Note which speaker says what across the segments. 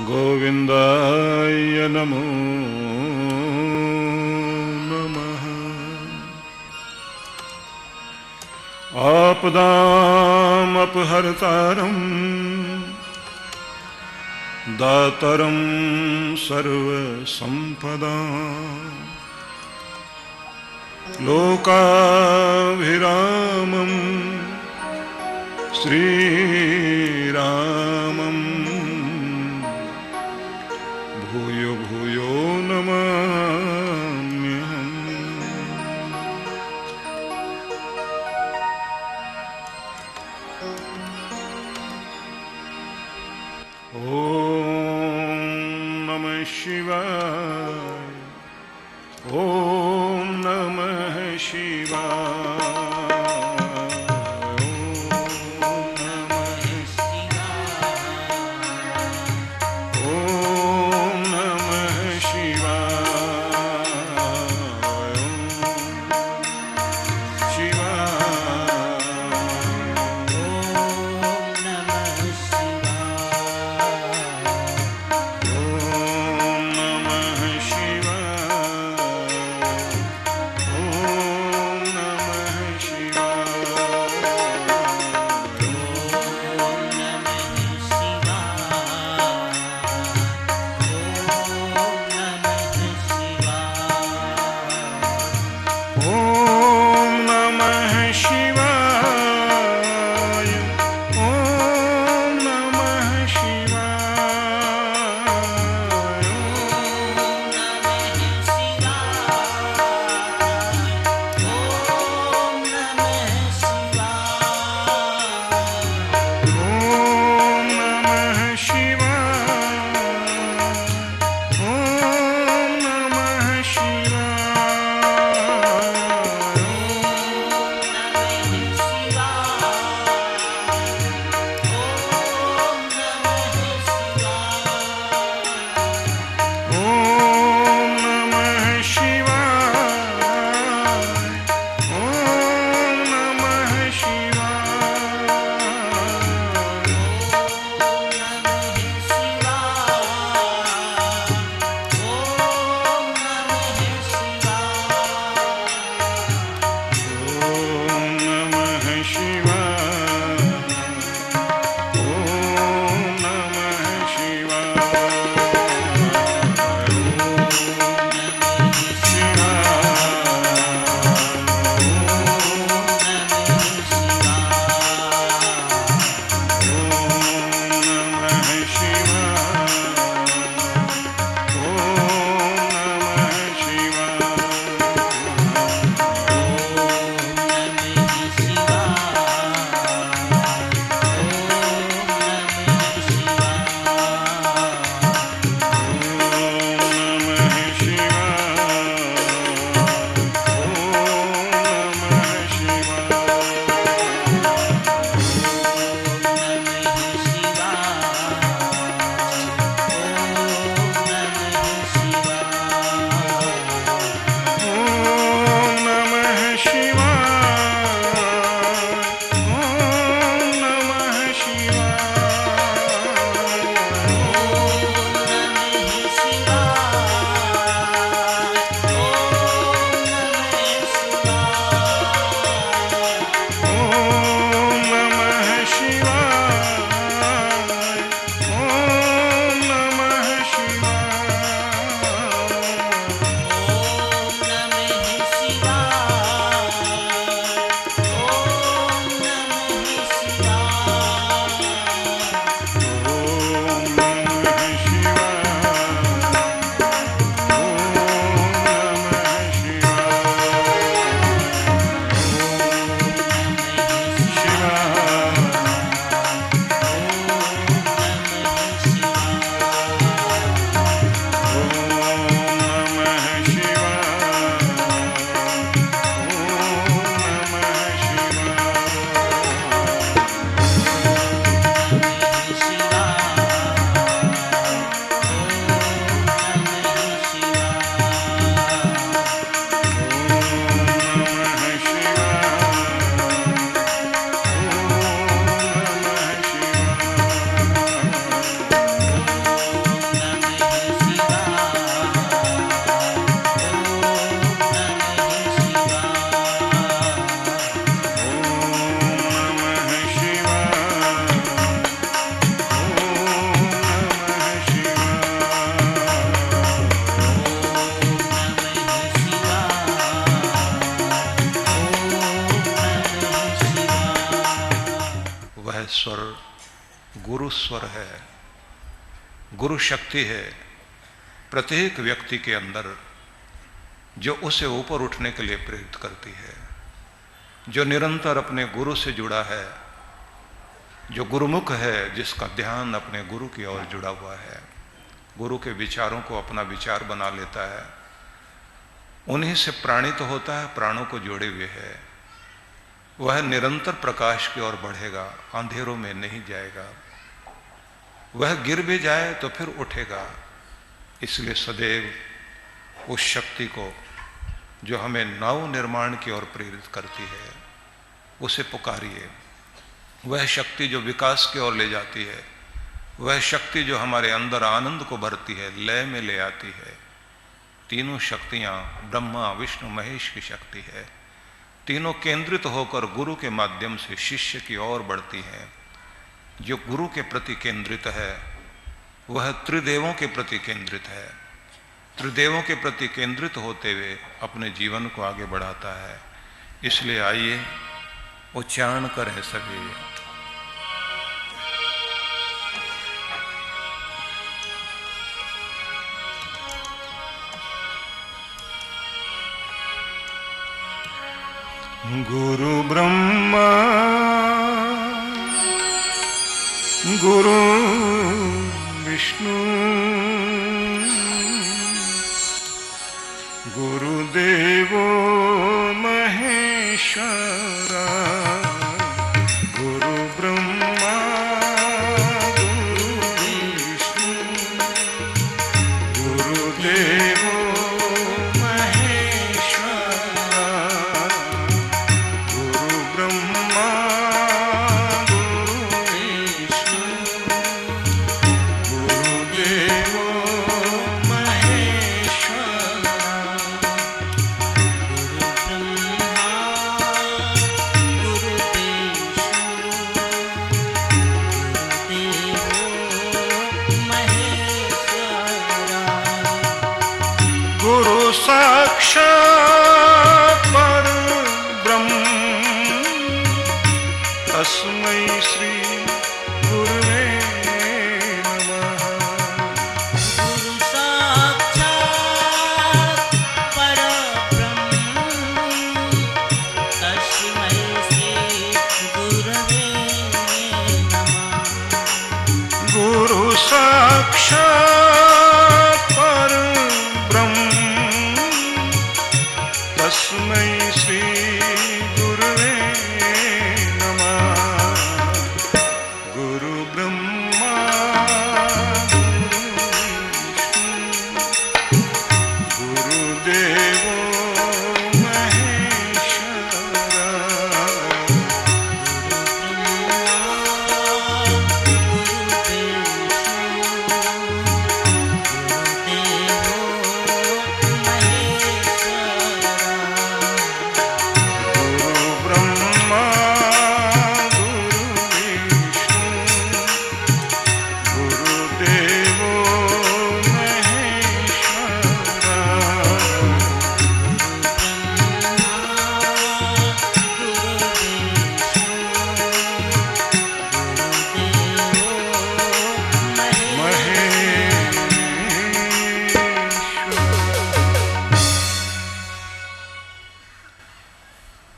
Speaker 1: गोविन्दाय नमो नमः। आपदामपहर्तारं दातारं सर्वसम्पदां लोकाभिरामं श्रीरामं भूयो भूयो नमाम्यहम्। ॐ नमः शिवाय। ॐ नमः शिवाय।
Speaker 2: गुरु स्वर है, गुरु शक्ति है प्रत्येक व्यक्ति के अंदर, जो उसे ऊपर उठने के लिए प्रेरित करती है। जो निरंतर अपने गुरु से जुड़ा है, जो गुरुमुख है, जिसका ध्यान अपने गुरु की ओर जुड़ा हुआ है, गुरु के विचारों को अपना विचार बना लेता है, उन्हीं से प्राणित होता है, प्राणों को जोड़े हुए है, वह निरंतर प्रकाश की ओर बढ़ेगा, अंधेरों में नहीं जाएगा। वह गिर भी जाए तो फिर उठेगा। इसलिए सदैव उस शक्ति को जो हमें नव निर्माण की ओर प्रेरित करती है, उसे पुकारिए। वह शक्ति जो विकास की ओर ले जाती है, वह शक्ति जो हमारे अंदर आनंद को भरती है, लय में ले आती है। तीनों शक्तियां ब्रह्मा विष्णु महेश की शक्ति है, तीनों केंद्रित होकर गुरु के माध्यम से शिष्य की ओर बढ़ती हैं। जो गुरु के प्रति केंद्रित है वह त्रिदेवों के प्रति केंद्रित है, त्रिदेवों के प्रति केंद्रित होते हुए अपने जीवन को आगे बढ़ाता है। इसलिए आइए उच्चारण करें सभी।
Speaker 1: गुरु ब्रह्मा गुरु विष्णु गुरुदेवो महेश्वरा। गुरु ब्रह्मा गुरु विष्णु गुरुदेवो महेश्वरा। गुरु ब्रह्मा गुरु विष्णु गुरुदेवो साक्षात् परब्रह्म तस्मै श्री गुरुवे नमः।
Speaker 3: गुरु साक्षात् परब्रह्म तस्मै श्री गुरुवे नमः।
Speaker 1: गुरु साक्षात् परब्रह्म तस्मै श्री गुरुवे नमः। गुरु ब्रह्मा गुरु विष्णु गुरुदेवो महेश्वरा।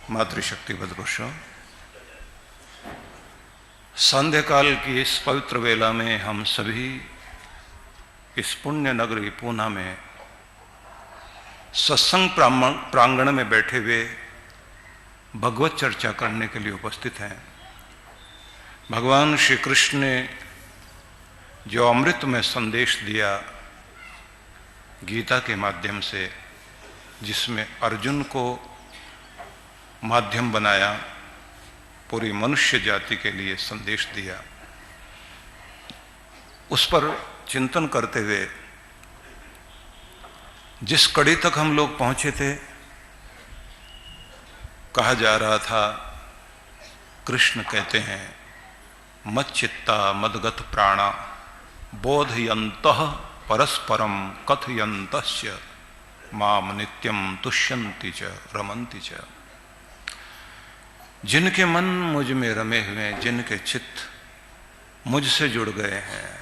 Speaker 2: मातृशक्ति बदपुरुषों, संध्या काल की इस पवित्र वेला में हम सभी इस पुण्य नगरी पूना में सत्संग प्रांगण में बैठे हुए भगवत चर्चा करने के लिए उपस्थित हैं। भगवान श्री कृष्ण ने जो अमृत में संदेश दिया गीता के माध्यम से, जिसमें अर्जुन को माध्यम बनाया, पूरी मनुष्य जाति के लिए संदेश दिया, उस पर चिंतन करते हुए जिस कड़ी तक हम लोग पहुंचे थे, कहा जा रहा था, कृष्ण कहते हैं मच्चित्ता मदगत प्राणा बोधयन्तः परस्परम कथयन्तस्य माम नित्यम तुष्यन्ति च रमन्ति च। जिनके मन मुझ में रमे हुए, जिनके चित्त मुझसे जुड़ गए हैं,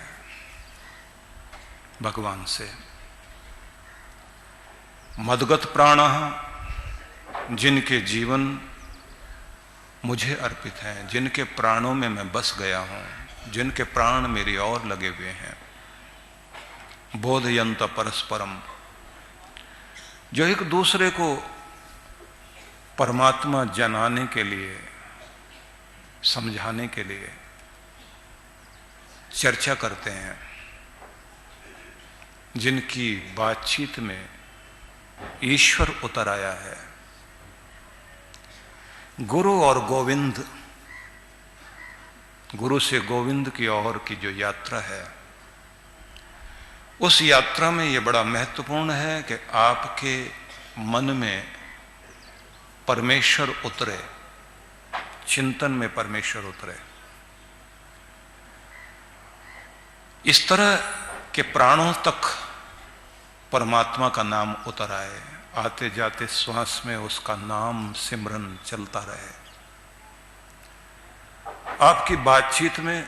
Speaker 2: भगवान से। मदगत प्राणः, जिनके जीवन मुझे अर्पित हैं, जिनके प्राणों में मैं बस गया हूं, जिनके प्राण मेरी ओर लगे हुए हैं। बोधयंत परस्परम, जो एक दूसरे को परमात्मा जनाने के लिए, समझाने के लिए चर्चा करते हैं, जिनकी बातचीत में ईश्वर उतर आया है। गुरु और गोविंद, गुरु से गोविंद की ओर की जो यात्रा है, उस यात्रा में यह बड़ा महत्वपूर्ण है कि आपके मन में परमेश्वर उतरे, चिंतन में परमेश्वर उतरे। इस तरह के प्राणों तक परमात्मा का नाम उतर आए, आते जाते श्वास में उसका नाम सिमरन चलता रहे। आपकी बातचीत में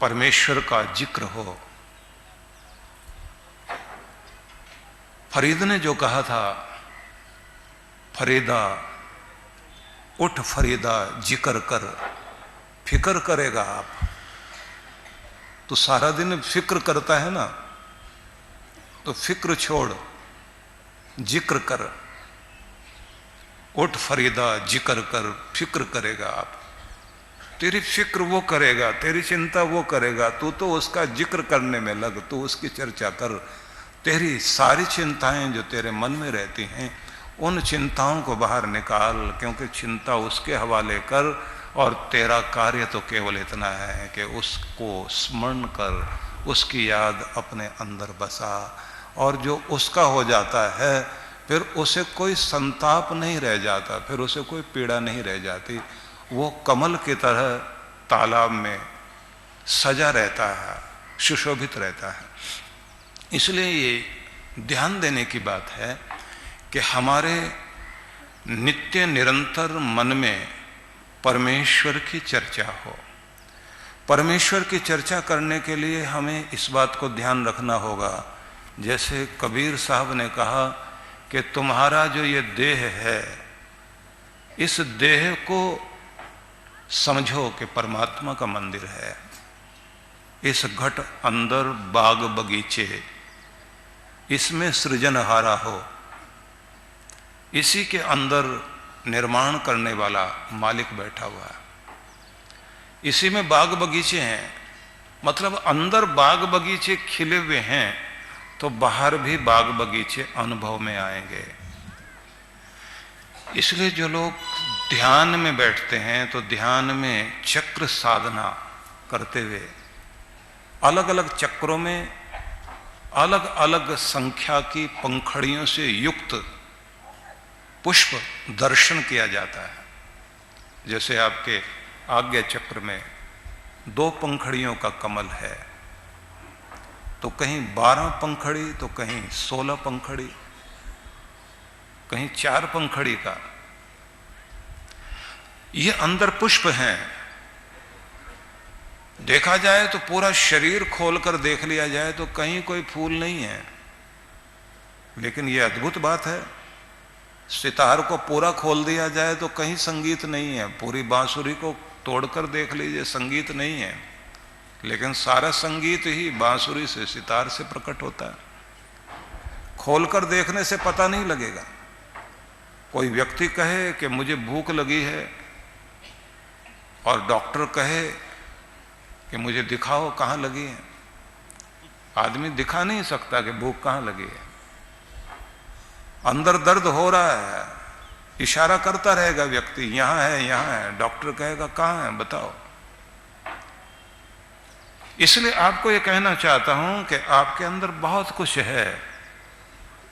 Speaker 2: परमेश्वर का जिक्र हो। फरीद ने जो कहा था, फरीदा उठ फरीदा जिक्र कर, फिक्र करेगा आप तो सारा दिन फिक्र करता है ना, तो फिक्र छोड़, जिक्र कर। उठ फरीदा जिक्र कर, फिक्र करेगा आप। तेरी फिक्र वो करेगा, तेरी चिंता वो करेगा, तू तो उसका जिक्र करने में लग, तू उसकी चर्चा कर। तेरी सारी चिंताएं जो तेरे मन में रहती हैं, उन चिंताओं को बाहर निकाल, क्योंकि चिंता उसके हवाले कर, और तेरा कार्य तो केवल इतना है कि उसको स्मरण कर, उसकी याद अपने अंदर बसा, और जो उसका हो जाता है फिर उसे कोई संताप नहीं रह जाता, फिर उसे कोई पीड़ा नहीं रह जाती। वो कमल की तरह तालाब में सजा रहता है, सुशोभित रहता है। इसलिए ये ध्यान देने की बात है कि हमारे नित्य निरंतर मन में परमेश्वर की चर्चा हो। परमेश्वर की चर्चा करने के लिए हमें इस बात को ध्यान रखना होगा, जैसे कबीर साहब ने कहा कि तुम्हारा जो ये देह है, इस देह को समझो कि परमात्मा का मंदिर है। इस घट अंदर बाग बगीचे, इसमें सृजनहारा हो, इसी के अंदर निर्माण करने वाला मालिक बैठा हुआ है। इसी में बाग बगीचे हैं, मतलब अंदर बाग बगीचे खिले हुए हैं तो बाहर भी बाग बगीचे अनुभव में आएंगे। इसलिए जो लोग ध्यान में बैठते हैं तो ध्यान में चक्र साधना करते हुए अलग अलग चक्रों में अलग अलग संख्या की पंखड़ियों से युक्त पुष्प दर्शन किया जाता है। जैसे आपके आज्ञा चक्र में 2 पंखड़ियों का कमल है, तो कहीं 12 पंखड़ी, तो कहीं 16 पंखड़ी, कहीं 4 पंखड़ी का। ये अंदर पुष्प हैं। देखा जाए तो पूरा शरीर खोलकर देख लिया जाए तो कहीं कोई फूल नहीं है, लेकिन ये अद्भुत बात है, सितार को पूरा खोल दिया जाए तो कहीं संगीत नहीं है। पूरी बांसुरी को तोड़कर देख लीजिए, संगीत नहीं है, लेकिन सारा संगीत ही बांसुरी से, सितार से प्रकट होता है। खोलकर देखने से पता नहीं लगेगा। कोई व्यक्ति कहे कि मुझे भूख लगी है और डॉक्टर कहे कि मुझे दिखाओ कहाँ लगी है, आदमी दिखा नहीं सकता कि भूख कहाँ लगी है। अंदर दर्द हो रहा है, इशारा करता रहेगा व्यक्ति, यहां है यहां है, डॉक्टर कहेगा कहां है बताओ। इसलिए आपको यह कहना चाहता हूं कि आपके अंदर बहुत कुछ है,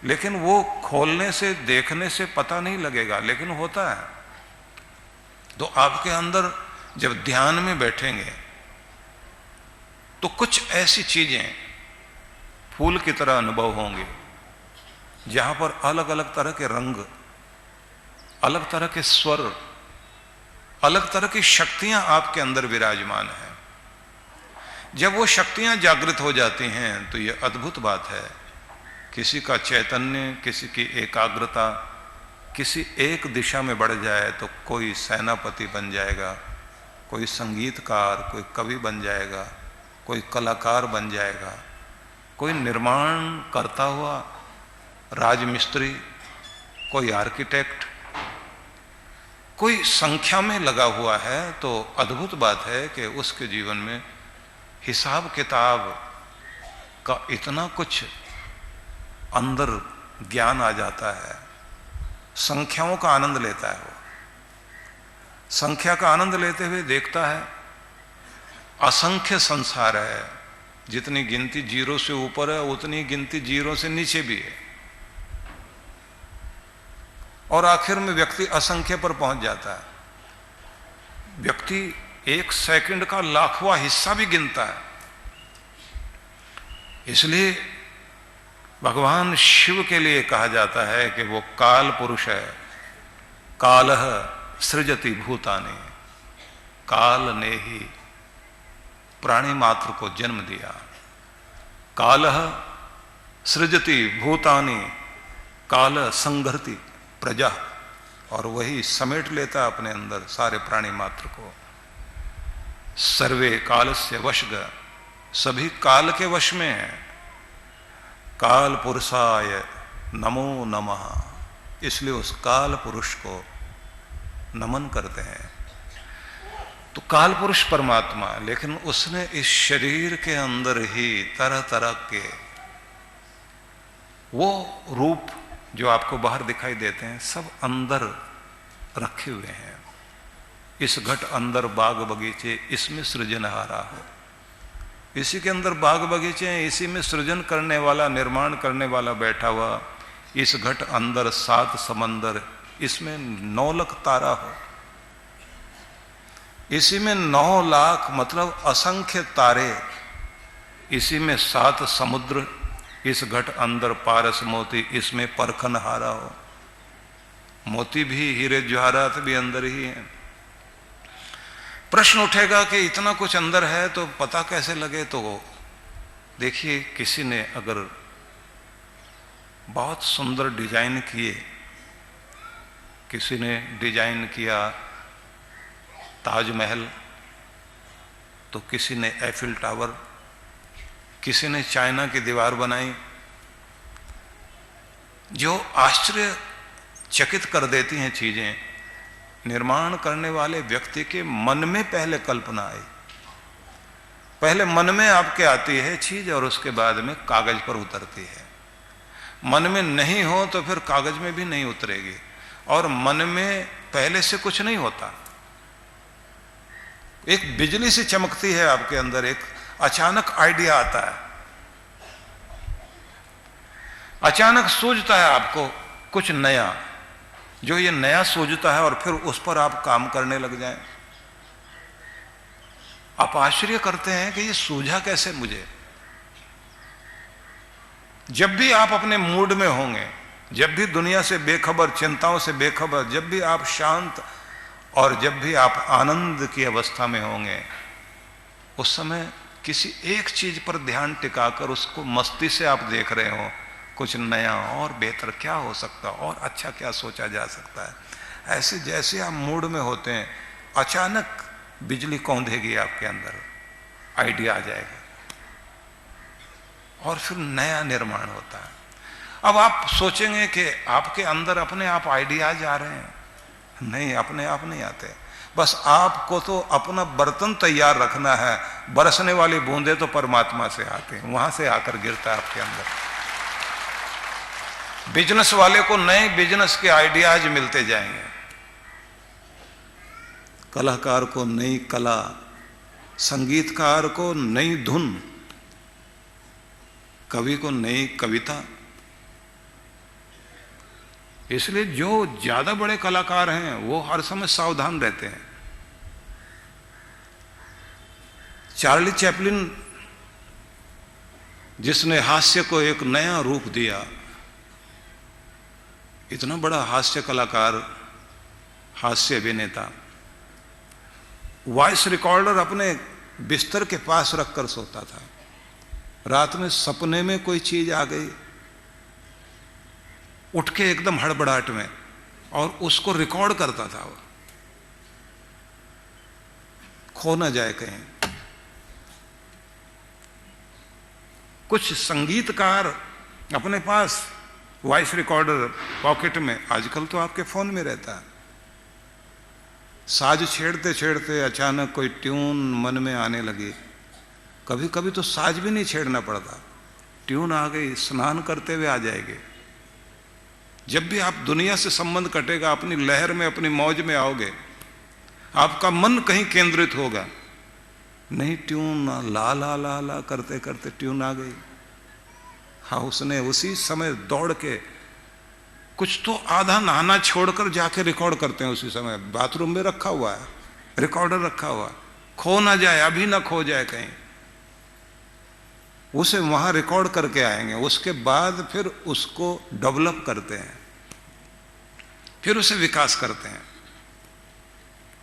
Speaker 2: लेकिन वो खोलने से देखने से पता नहीं लगेगा, लेकिन होता है। तो आपके अंदर जब ध्यान में बैठेंगे तो कुछ ऐसी चीजें फूल की तरह अनुभव होंगे, जहां पर अलग अलग तरह के रंग, अलग तरह के स्वर, अलग तरह की शक्तियां आपके अंदर विराजमान हैं। जब वो शक्तियां जागृत हो जाती हैं तो ये अद्भुत बात है। किसी का चैतन्य, किसी की एकाग्रता किसी एक दिशा में बढ़ जाए तो कोई सेनापति बन जाएगा, कोई संगीतकार, कोई कवि बन जाएगा, कोई कलाकार बन जाएगा, कोई निर्माण करता हुआ राजमिस्त्री, कोई आर्किटेक्ट, कोई संख्या में लगा हुआ है। तो अद्भुत बात है कि उसके जीवन में हिसाब किताब का इतना कुछ अंदर ज्ञान आ जाता है, संख्याओं का आनंद लेता है। वो संख्या का आनंद लेते हुए देखता है असंख्य संसार है, जितनी गिनती जीरो से ऊपर है उतनी गिनती जीरो से नीचे भी है, और आखिर में व्यक्ति असंख्य पर पहुंच जाता है। व्यक्ति एक सेकंड का लाखवां हिस्सा भी गिनता है। इसलिए भगवान शिव के लिए कहा जाता है कि वो काल पुरुष है। कालः सृजति भूतानि, काल ने ही प्राणी मात्र को जन्म दिया। कालः सृजति भूतानि, काल संघर्ति प्रजा, और वही समेट लेता अपने अंदर सारे प्राणी मात्र को। सर्वे कालस्य वशग, सभी काल के वश में है। काल पुरुषाय नमो नमः, इसलिए उस काल पुरुष को नमन करते हैं। तो काल पुरुष परमात्मा, लेकिन उसने इस शरीर के अंदर ही तरह तरह के वो रूप जो आपको बाहर दिखाई देते हैं सब अंदर रखे हुए हैं। इस घट अंदर बाग बगीचे, इसमें सृजनहारा हो। इसी के अंदर बाग बगीचे हैं, इसी में सृजन करने वाला, निर्माण करने वाला बैठा हुआ। इस घट अंदर 7 समंदर, इसमें 9 लाख तारा हो। इसी में 9 लाख मतलब असंख्य तारे, इसी में 7 समुद्र, इस घट अंदर पारस मोती, इसमें परखनहारा हो। मोती भी, हीरे जवाहरात भी अंदर ही हैं। प्रश्न उठेगा कि इतना कुछ अंदर है तो पता कैसे लगे? तो देखिए, किसी ने अगर बहुत सुंदर डिजाइन किए, किसी ने डिजाइन किया ताजमहल, तो किसी ने एफिल टावर, किसी ने चाइना की दीवार बनाई, जो आश्चर्यचकित कर देती हैं चीजें। निर्माण करने वाले व्यक्ति के मन में पहले कल्पना आई, पहले मन में आपके आती है चीज और उसके बाद में कागज पर उतरती है। मन में नहीं हो तो फिर कागज में भी नहीं उतरेगी, और मन में पहले से कुछ नहीं होता। एक बिजली सी चमकती है आपके अंदर, एक अचानक आइडिया आता है, अचानक सूझता है आपको कुछ नया, जो ये नया सूझता है और फिर उस पर आप काम करने लग जाएं। आप आश्चर्य करते हैं कि ये सूझा कैसे मुझे। जब भी आप अपने मूड में होंगे, जब भी दुनिया से बेखबर, चिंताओं से बेखबर, जब भी आप शांत और जब भी आप आनंद की अवस्था में होंगे, उस समय किसी एक चीज पर ध्यान टिकाकर उसको मस्ती से आप देख रहे हो, कुछ नया और बेहतर क्या हो सकता, और अच्छा क्या सोचा जा सकता है। ऐसे जैसे आप मूड में होते हैं, अचानक बिजली कौंधेगी आपके अंदर, आइडिया आ जाएगा और फिर नया निर्माण होता है। अब आप सोचेंगे कि आपके अंदर अपने आप आइडियाज आ रहे हैं। नहीं, अपने आप नहीं आते। बस आपको तो अपना बर्तन तैयार रखना है। बरसने वाली बूंदे तो परमात्मा से आते हैं, वहां से आकर गिरता है आपके अंदर। बिजनेस वाले को नए बिजनेस के आइडियाज मिलते जाएंगे, कलाकार को नई कला, संगीतकार को नई धुन, कवि को नई कविता। इसलिए जो ज्यादा बड़े कलाकार हैं वो हर समय सावधान रहते हैं। चार्ली चैपलिन, जिसने हास्य को एक नया रूप दिया, इतना बड़ा हास्य कलाकार, हास्य अभिनेता, वॉइस रिकॉर्डर अपने बिस्तर के पास रखकर सोता था। रात में सपने में कोई चीज आ गई, उठ के एकदम हड़बड़ाहट में, और उसको रिकॉर्ड करता था वो, खो ना जाए कहीं। कुछ संगीतकार अपने पास वॉइस रिकॉर्डर पॉकेट में, आजकल तो आपके फोन में रहता है, साज छेड़ते छेड़ते अचानक कोई ट्यून मन में आने लगी। कभी कभी तो साज भी नहीं छेड़ना पड़ता, ट्यून आ गई, स्नान करते हुए आ जाएगी। जब भी आप दुनिया से संबंध कटेगा, अपनी लहर में, अपनी मौज में आओगे, आपका मन कहीं केंद्रित होगा, नहीं ट्यून ला ला ला ला करते करते ट्यून आ गई। हाँ, उसने उसी समय दौड़ के, कुछ तो आधा नहाना छोड़कर जाके रिकॉर्ड करते हैं उसी समय, बाथरूम में रखा हुआ है, रिकॉर्डर रखा हुआ, खो ना जाए, अभी ना खो जाए कहीं, उसे वहां रिकॉर्ड करके आएंगे। उसके बाद फिर उसको डेवलप करते हैं, फिर उसे विकास करते हैं।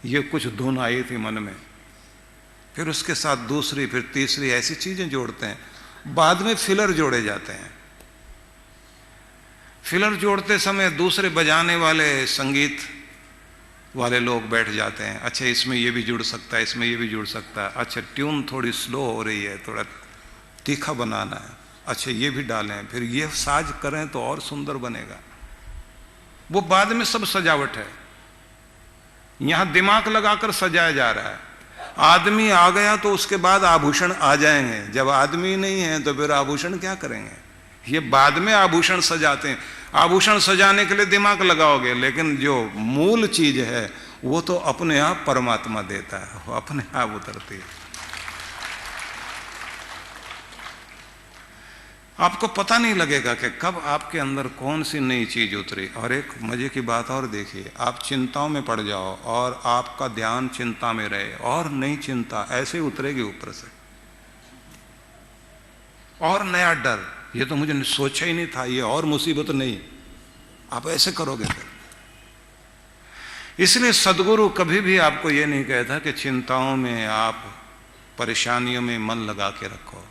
Speaker 2: ये कुछ धुन आई थी मन में, फिर उसके साथ दूसरी, फिर तीसरी, ऐसी चीजें जोड़ते हैं। बाद में फिलर जोड़े जाते हैं। फिलर जोड़ते समय दूसरे बजाने वाले, संगीत वाले लोग बैठ जाते हैं, अच्छा इसमें ये भी जुड़ सकता है, इसमें ये भी जुड़ सकता है, अच्छा ट्यून थोड़ी स्लो हो रही है, थोड़ा तीखा बनाना है, अच्छा ये भी डालें, फिर ये साज करें तो और सुंदर बनेगा। वो बाद में सब सजावट है, यहां दिमाग लगाकर सजाया जा रहा है। आदमी आ गया तो उसके बाद आभूषण आ जाएंगे, जब आदमी नहीं है तो फिर आभूषण क्या करेंगे? ये बाद में आभूषण सजाते हैं। आभूषण सजाने के लिए दिमाग लगाओगे, लेकिन जो मूल चीज है वो तो अपने आप परमात्मा देता है, वो अपने आप उतरती है। आपको पता नहीं लगेगा कि कब आपके अंदर कौन सी नई चीज उतरी। और एक मजे की बात और देखिए, आप चिंताओं में पड़ जाओ और आपका ध्यान चिंता में रहे, और नई चिंता ऐसे उतरेगी ऊपर से, और नया डर, ये तो मुझे सोचा ही नहीं था, ये और मुसीबत नहीं, आप ऐसे करोगे फिर। इसलिए सदगुरु कभी भी आपको ये नहीं कहता कि चिंताओं में, आप परेशानियों में मन लगा के रखो,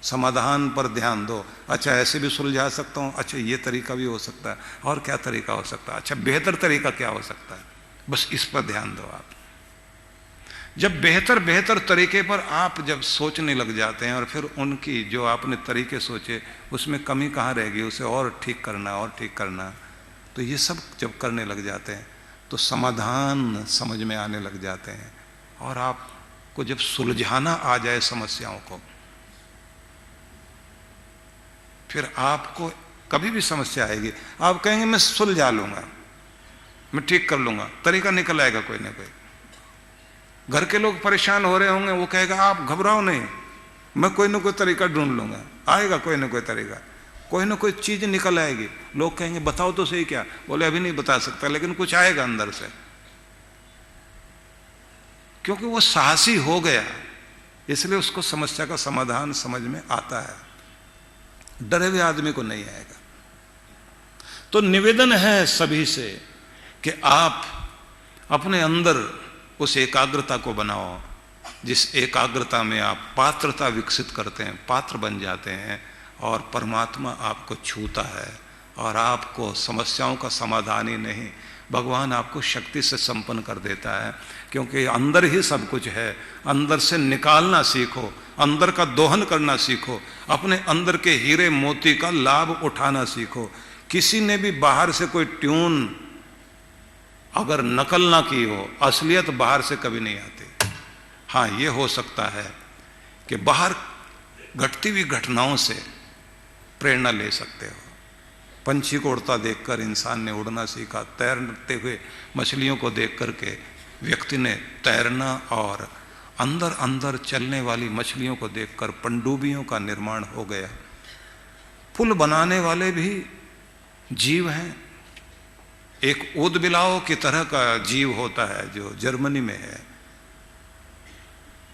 Speaker 2: समाधान पर ध्यान दो। अच्छा ऐसे भी सुलझा सकता हूं, अच्छा ये तरीका भी हो सकता है, और क्या तरीका हो सकता है, अच्छा बेहतर तरीका क्या हो सकता है, बस इस पर ध्यान दो आप। जब बेहतर बेहतर तरीके पर आप जब सोचने लग जाते हैं, और फिर उनकी जो आपने तरीके सोचे उसमें कमी कहाँ रहेगी, उसे और ठीक करना, और ठीक करना, तो ये सब जब करने लग जाते हैं तो समाधान समझ में आने लग जाते हैं। और आपको जब सुलझाना आ जाए समस्याओं को, फिर आपको कभी भी समस्या आएगी, आप कहेंगे मैं सुलझा लूंगा, मैं ठीक कर लूंगा, तरीका निकल आएगा कोई ना कोई। घर के लोग परेशान हो रहे होंगे, वो कहेगा आप घबराओ नहीं, मैं कोई ना कोई तरीका ढूंढ लूंगा, आएगा कोई ना कोई तरीका, कोई ना कोई चीज निकल आएगी। लोग कहेंगे बताओ तो सही क्या, बोले अभी नहीं बता सकता, लेकिन कुछ आएगा अंदर से, क्योंकि वो साहसी हो गया, इसलिए उसको समस्या का समाधान समझ में आता है, डरे हुए आदमी को नहीं आएगा। तो निवेदन है सभी से कि आप अपने अंदर उस एकाग्रता को बनाओ, जिस एकाग्रता में आप पात्रता विकसित करते हैं, पात्र बन जाते हैं, और परमात्मा आपको छूता है, और आपको समस्याओं का समाधान ही नहीं, भगवान आपको शक्ति से संपन्न कर देता है, क्योंकि अंदर ही सब कुछ है। अंदर से निकालना सीखो, अंदर का दोहन करना सीखो, अपने अंदर के हीरे मोती का लाभ उठाना सीखो। किसी ने भी बाहर से कोई ट्यून अगर नकल ना की हो, असलियत बाहर से कभी नहीं आती। हाँ, ये हो सकता है कि बाहर घटती हुई घटनाओं से प्रेरणा ले सकते हो। पंछी को उड़ता देखकर इंसान ने उड़ना सीखा, तैरते हुए मछलियों को देख करके व्यक्ति ने तैरना, और अंदर अंदर चलने वाली मछलियों को देखकर पनडुब्बियों का निर्माण हो गया। पुल बनाने वाले भी जीव हैं, एक ऊदबिलाव की तरह का जीव होता है जो जर्मनी में है।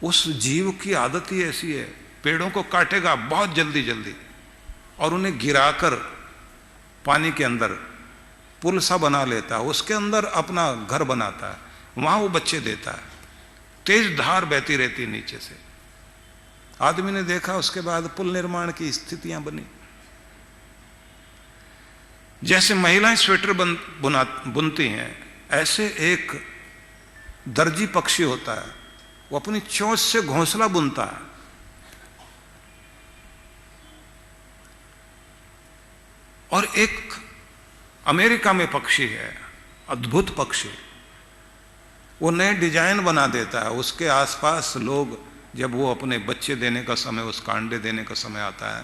Speaker 2: उस जीव की आदत ही ऐसी है, पेड़ों को काटेगा बहुत जल्दी जल्दी, और उन्हें गिराकर पानी के अंदर पुल सा बना लेता है, उसके अंदर अपना घर बनाता है, वहां वो बच्चे देता है। तेज धार बहती रहती नीचे से। आदमी ने देखा, उसके बाद पुल निर्माण की स्थितियां बनी। जैसे महिलाएं स्वेटर बुनती हैं, ऐसे एक दर्जी पक्षी होता है, वो अपनी चोंच से घोंसला बुनता है। और एक अमेरिका में पक्षी है, अद्भुत पक्षी, वो नए डिजाइन बना देता है। उसके आसपास लोग, जब वो अपने बच्चे देने का समय, उसका अंडे देने का समय आता है,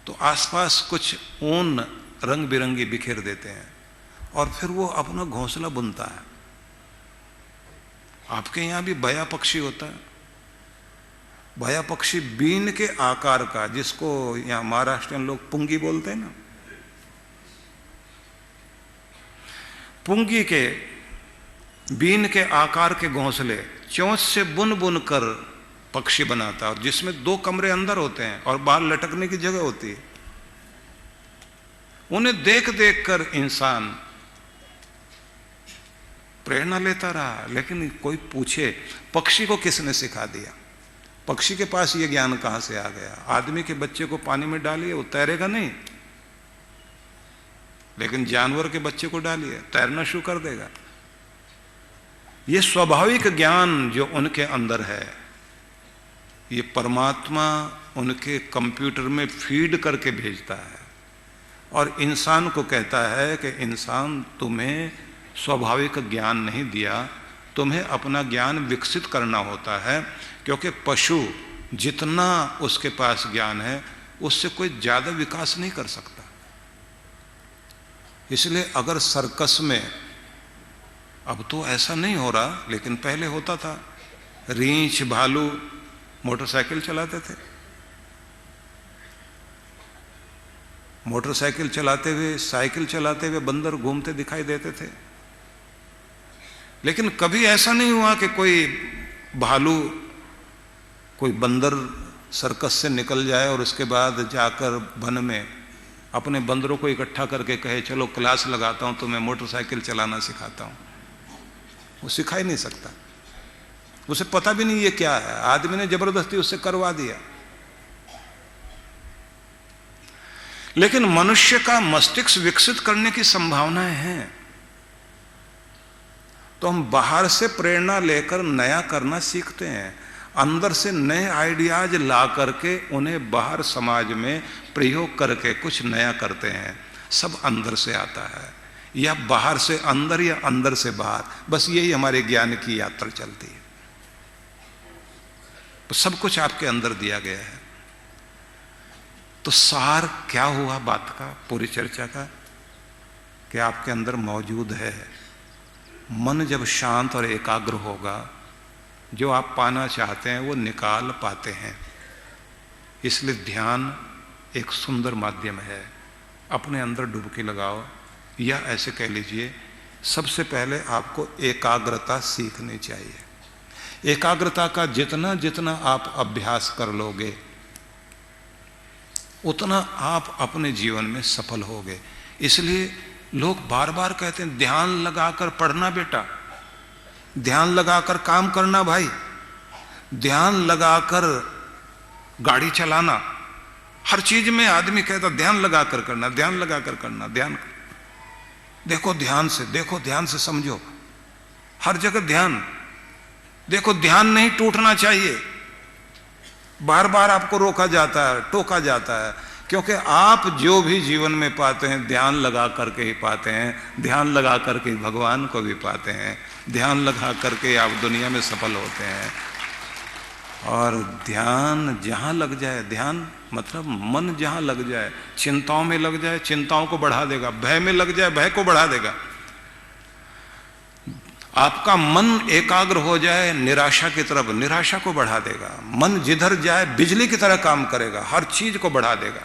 Speaker 2: तो आसपास कुछ ऊन रंग बिरंगी बिखेर देते हैं और फिर वो अपना घोंसला बुनता है। आपके यहां भी बया पक्षी होता है। बया पक्षी बीन के आकार का, जिसको यहां महाराष्ट्रियन लोग पुंगी बोलते हैं ना, पुंगी के बीन के आकार के घोंसले चोंच से बुन बुन कर पक्षी बनाता है, और जिसमें 2 कमरे अंदर होते हैं और बाहर लटकने की जगह होती है। उन्हें देख देख कर इंसान प्रेरणा लेता रहा, लेकिन कोई पूछे पक्षी को किसने सिखा दिया? पक्षी के पास ये ज्ञान कहां से आ गया? आदमी के बच्चे को पानी में डालिए, वो तैरेगा नहीं, लेकिन जानवर के बच्चे को डालिए, तैरना शुरू कर देगा। ये स्वाभाविक ज्ञान जो उनके अंदर है, ये परमात्मा उनके कंप्यूटर में फीड करके भेजता है और इंसान को कहता है कि इंसान, तुम्हें स्वाभाविक ज्ञान नहीं दिया, तुम्हें अपना ज्ञान विकसित करना होता है, क्योंकि पशु जितना उसके पास ज्ञान है उससे कोई ज्यादा विकास नहीं कर सकता। इसलिए अगर सर्कस में, अब तो ऐसा नहीं हो रहा, लेकिन पहले होता था, रींछ भालू मोटरसाइकिल चलाते थे, मोटरसाइकिल चलाते हुए, साइकिल चलाते हुए बंदर घूमते दिखाई देते थे। लेकिन कभी ऐसा नहीं हुआ कि कोई भालू, कोई बंदर सर्कस से निकल जाए और उसके बाद जाकर वन में अपने बंदरों को इकट्ठा करके कहे, चलो क्लास लगाता हूं, तुम्हें मोटरसाइकिल चलाना सिखाता हूं। वो सिखा ही नहीं सकता, उसे पता भी नहीं ये क्या है, आदमी ने जबरदस्ती उससे करवा दिया। लेकिन मनुष्य का मस्तिष्क विकसित करने की संभावनाएं हैं, तो हम बाहर से प्रेरणा लेकर नया करना सीखते हैं, अंदर से नए आइडियाज ला करके उन्हें बाहर समाज में प्रयोग करके कुछ नया करते हैं। सब अंदर से आता है, या बाहर से अंदर या अंदर से बाहर, बस यही हमारे ज्ञान की यात्रा चलती है। तो सब कुछ आपके अंदर दिया गया है। तो सार क्या हुआ बात का, पूरी चर्चा का, कि आपके अंदर मौजूद है। मन जब शांत और एकाग्र होगा, जो आप पाना चाहते हैं वो निकाल पाते हैं। इसलिए ध्यान एक सुंदर माध्यम है। अपने अंदर डुबकी लगाओ, या ऐसे कह लीजिए, सबसे पहले आपको एकाग्रता सीखनी चाहिए। एकाग्रता का जितना जितना आप अभ्यास कर लोगे, उतना आप अपने जीवन में सफल होगे। इसलिए लोग बार बार कहते हैं, ध्यान लगाकर पढ़ना बेटा, ध्यान लगाकर काम करना भाई, ध्यान लगाकर गाड़ी चलाना। हर चीज में आदमी कहता ध्यान लगाकर करना, ध्यान लगाकर करना, ध्यान देखो, ध्यान से देखो, ध्यान से समझो, हर जगह ध्यान देखो। ध्यान नहीं टूटना चाहिए। बार बार आपको रोका जाता है, टोका जाता है, क्योंकि आप जो भी जीवन में पाते हैं ध्यान लगा करके ही पाते हैं। ध्यान लगा करके भगवान को भी पाते हैं, ध्यान लगा करके आप दुनिया में सफल होते हैं। और ध्यान जहां लग जाए, ध्यान मतलब मन जहां लग जाए, चिंताओं में लग जाए, चिंताओं को बढ़ा देगा, भय में लग जाए, भय को बढ़ा देगा। आपका मन एकाग्र हो जाए निराशा की तरफ, निराशा को बढ़ा देगा। मन जिधर जाए बिजली की तरह काम करेगा, हर चीज को बढ़ा देगा।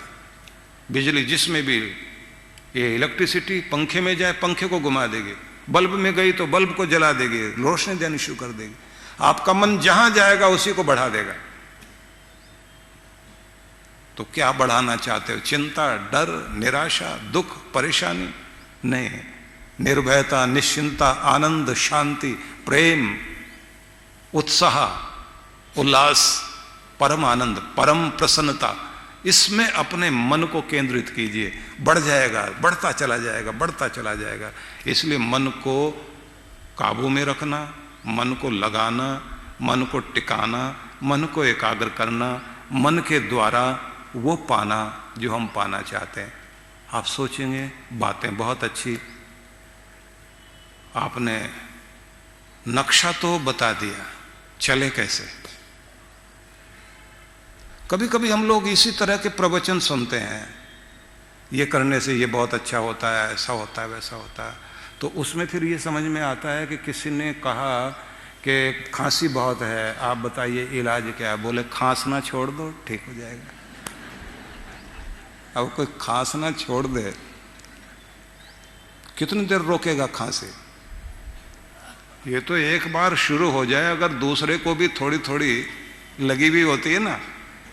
Speaker 2: बिजली जिसमें भी, ये इलेक्ट्रिसिटी पंखे में जाए पंखे को घुमा देगी, बल्ब में गई तो बल्ब को जला देगी, रोशनी देनी शुरू कर देगी। आपका मन जहां जाएगा उसी को बढ़ा देगा। तो क्या बढ़ाना चाहते हो? चिंता, डर, निराशा, दुख, परेशानी? नहीं, निर्भयता, निश्चिंता, आनंद, शांति, प्रेम, उत्साह, उल्लास, परम आनंद, परम प्रसन्नता, इसमें अपने मन को केंद्रित कीजिए। बढ़ जाएगा, बढ़ता चला जाएगा, बढ़ता चला जाएगा। इसलिए मन को काबू में रखना, मन को लगाना, मन को टिकाना, मन को एकाग्र करना, मन के द्वारा वो पाना जो हम पाना चाहते हैं। आप सोचेंगे बातें बहुत अच्छी, आपने नक्शा तो बता दिया, चले कैसे। कभी कभी हम लोग इसी तरह के प्रवचन सुनते हैं, ये करने से ये बहुत अच्छा होता है, ऐसा होता है, वैसा होता है। तो उसमें फिर ये समझ में आता है कि किसी ने कहा कि खांसी बहुत है, आप बताइए इलाज क्या है। बोले खांसना छोड़ दो, ठीक हो जाएगा। अब कोई खांसना छोड़ दे, कितनी देर रोकेगा खांसी? ये तो एक बार शुरू हो जाए, अगर दूसरे को भी थोड़ी थोड़ी लगी हुई होती है ना,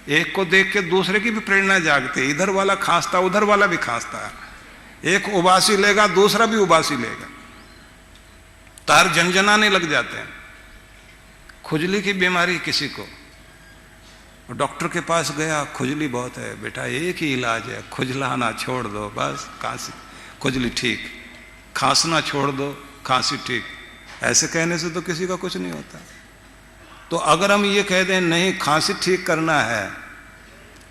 Speaker 2: एक को देख के दूसरे की भी प्रेरणा जागती है। इधर वाला खांसता, उधर वाला भी खांसता है, एक उबासी लेगा, दूसरा भी उबासी लेगा, तार झंझनाने लग जाते हैं। खुजली की बीमारी किसी को, डॉक्टर के पास गया, खुजली बहुत है, बेटा एक ही इलाज है, खुजलाना छोड़ दो, बस खांसी खुजली ठीक, खांसना छोड़ दो, खांसी ठीक। ऐसे कहने से तो किसी का कुछ नहीं होता। तो अगर हम ये कह दें नहीं खांसी ठीक करना है,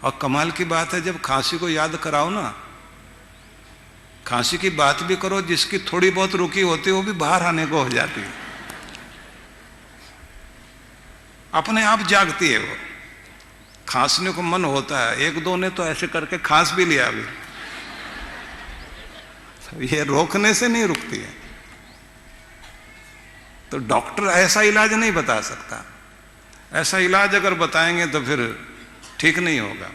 Speaker 2: और कमाल की बात है जब खांसी को याद कराओ ना, खांसी की बात भी करो, जिसकी थोड़ी बहुत रुकी होती है वो भी बाहर आने को हो जाती है, अपने आप जागती है वो। खांसने को मन होता है, एक दो ने तो ऐसे करके खांस भी लिया अभी, ये रोकने से नहीं रुकती है। तो डॉक्टर ऐसा इलाज नहीं बता सकता, ऐसा इलाज अगर बताएंगे तो फिर ठीक नहीं होगा।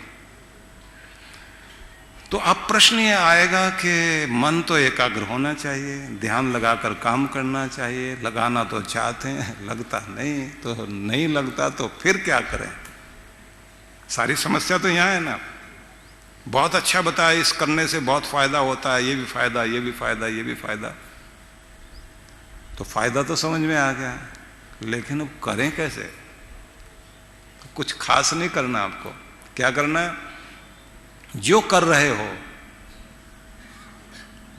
Speaker 2: तो अब प्रश्न ये आएगा कि मन तो एकाग्र होना चाहिए, ध्यान लगाकर काम करना चाहिए, लगाना तो चाहते हैं, लगता नहीं, तो नहीं लगता तो फिर क्या करें? सारी समस्या तो यहाँ है ना। बहुत अच्छा बताया, इस करने से बहुत फायदा होता है, ये भी फायदा, ये भी फायदा, ये भी फायदा। तो फायदा तो समझ में आ गया, लेकिन अब करें कैसे? तो कुछ खास नहीं करना आपको। क्या करना है? जो कर रहे हो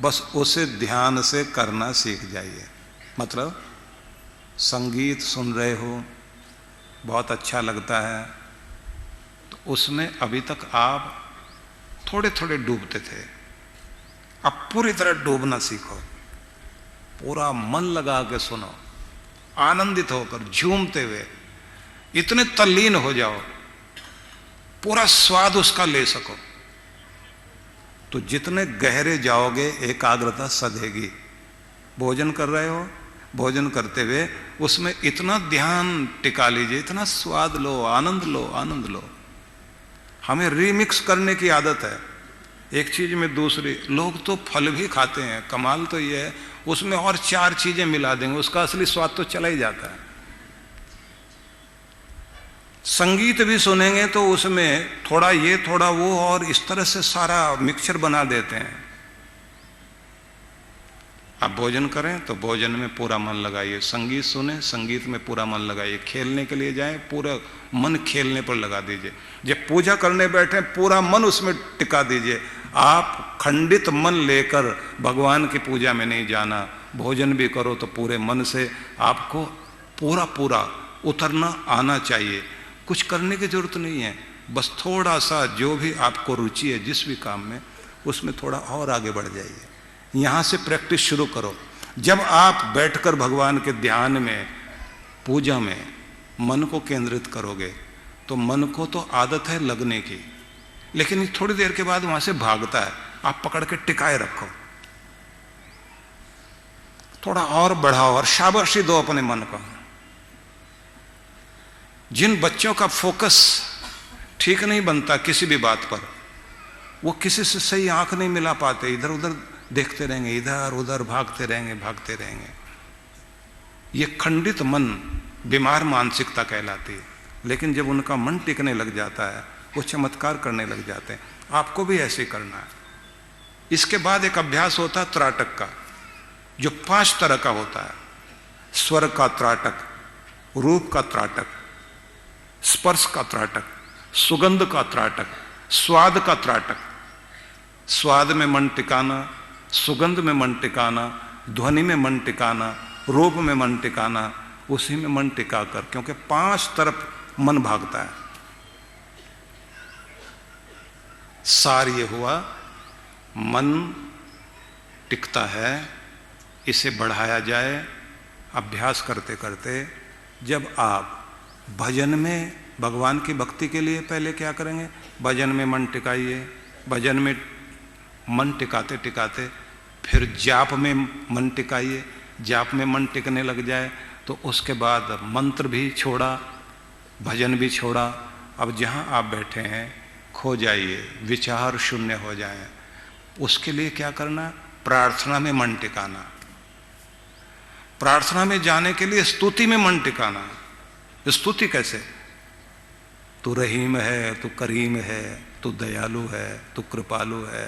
Speaker 2: बस उसे ध्यान से करना सीख जाइए। मतलब संगीत सुन रहे हो, बहुत अच्छा लगता है, तो उसमें अभी तक आप थोड़े थोड़े डूबते थे, अब पूरी तरह डूबना सीखो। पूरा मन लगा के सुनो, आनंदित होकर, झूमते हुए, इतने तल्लीन हो जाओ, पूरा स्वाद उसका ले सको। तो जितने गहरे जाओगे एकाग्रता सधेगी। भोजन कर रहे हो, भोजन करते हुए उसमें इतना ध्यान टिका लीजिए, इतना स्वाद लो, आनंद लो, आनंद लो। हमें रीमिक्स करने की आदत है, एक चीज में दूसरी। लोग तो फल भी खाते हैं, कमाल तो ये है उसमें और 4 चीजें मिला देंगे, उसका असली स्वाद तो चला ही जाता है। संगीत भी सुनेंगे तो उसमें थोड़ा ये थोड़ा वो, और इस तरह से सारा मिक्सचर बना देते हैं। आप भोजन करें तो भोजन में पूरा मन लगाइए, संगीत सुने, संगीत में पूरा मन लगाइए, खेलने के लिए जाएं, पूरा मन खेलने पर लगा दीजिए। जब पूजा करने बैठे पूरा मन उसमें टिका दीजिए। आप खंडित मन लेकर भगवान की पूजा में नहीं जाना। भोजन भी करो तो पूरे मन से आपको पूरा पूरा उतरना आना चाहिए। कुछ करने की जरूरत नहीं है, बस थोड़ा सा जो भी आपको रुचि है जिस भी काम में, उसमें थोड़ा और आगे बढ़ जाइए। यहाँ से प्रैक्टिस शुरू करो। जब आप बैठकर भगवान के ध्यान में, पूजा में मन को केंद्रित करोगे तो मन को तो आदत है लगने की, लेकिन थोड़ी देर के बाद वहां से भागता है। आप पकड़ के टिकाए रखो, थोड़ा और बढ़ाओ और शाबाशी दो अपने मन को। जिन बच्चों का फोकस ठीक नहीं बनता किसी भी बात पर, वो किसी से सही आंख नहीं मिला पाते, इधर उधर देखते रहेंगे, इधर उधर भागते रहेंगे। ये खंडित मन बीमार मानसिकता कहलाती है। लेकिन जब उनका मन टिकने लग जाता है, वो चमत्कार करने लग जाते हैं। आपको भी ऐसे ही करना है। इसके बाद एक अभ्यास होता है त्राटक का, जो 5 तरह का होता है। स्वर का त्राटक, रूप का त्राटक, स्पर्श का त्राटक, सुगंध का त्राटक, स्वाद का त्राटक। स्वाद में मन टिकाना, सुगंध में मन टिकाना, ध्वनि में मन टिकाना, रूप में मन टिकाना, उसी में मन टिकाकर, क्योंकि 5 तरफ मन भागता है। सार ये हुआ, मन टिकता है, इसे बढ़ाया जाए अभ्यास करते करते। जब आप भजन में भगवान की भक्ति के लिए पहले क्या करेंगे, भजन में मन टिकाइए, भजन में मन टिकाते टिकाते फिर जाप में मन टिकाइए, जाप में मन टिकने लग जाए तो उसके बाद मंत्र भी छोड़ा, भजन भी छोड़ा। अब जहाँ आप बैठे हैं खो जाइए, विचार शून्य हो जाए। उसके लिए क्या करना, प्रार्थना में मन टिकाना। प्रार्थना में जाने के लिए स्तुति में मन टिकाना। स्तुति कैसे, तू रहीम है, तू करीम है, तू दयालु है, तू कृपालु है,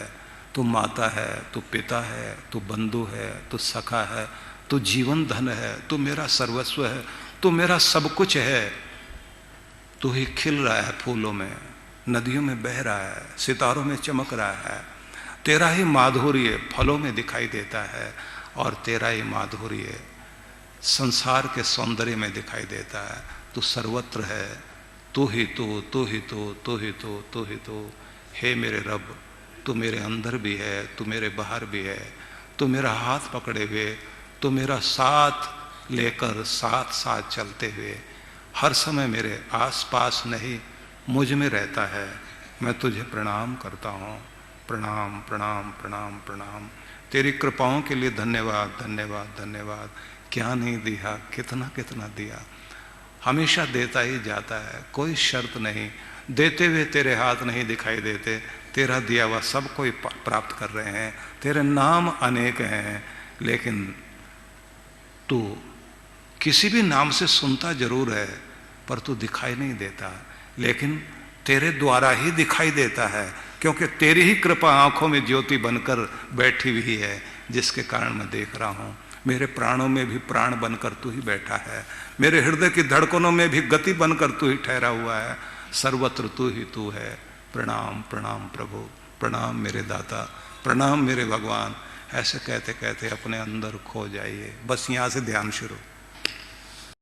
Speaker 2: तू माता है, तू पिता है, तू बंधु है, तू सखा है, तू जीवन धन है, तू मेरा सर्वस्व है, तू मेरा सब कुछ है। तू ही खिल रहा है फूलों में, नदियों में बह रहा है, सितारों में चमक रहा है। तेरा ही माधुर्य फलों में दिखाई देता है और तेरा ही माधुर्य संसार के सौंदर्य में दिखाई देता है। तू सर्वत्र है, तू ही तू, तू ही तू, तू ही तू, तू ही तू। हे मेरे रब, तू मेरे अंदर भी है, तू मेरे बाहर भी है, तू मेरा हाथ पकड़े हुए, तू मेरा साथ लेकर साथ साथ चलते हुए हर समय मेरे आसपास नहीं मुझ में रहता है। मैं तुझे प्रणाम करता हूँ। प्रणाम प्रणाम प्रणाम प्रणाम। तेरी कृपाओं के लिए धन्यवाद धन्यवाद धन्यवाद। क्या नहीं दिया, कितना कितना दिया, हमेशा देता ही जाता है, कोई शर्त नहीं। देते हुए तेरे हाथ नहीं दिखाई देते, तेरा दिया हुआ सब कोई प्राप्त कर रहे हैं। तेरे नाम अनेक हैं, लेकिन तू किसी भी नाम से सुनता जरूर है पर तू दिखाई नहीं देता। लेकिन तेरे द्वारा ही दिखाई देता है, क्योंकि तेरी ही कृपा आंखों में ज्योति बनकर बैठी हुई है, जिसके कारण मैं देख रहा हूँ। मेरे प्राणों में भी प्राण बनकर तू ही बैठा है, मेरे हृदय की धड़कनों में भी गति बनकर तू ही ठहरा हुआ है। सर्वत्र तू ही तू है। प्रणाम प्रणाम प्रभु, प्रणाम मेरे दाता, प्रणाम मेरे भगवान। ऐसे कहते कहते अपने अंदर खो जाइए। बस यहाँ से ध्यान शुरू।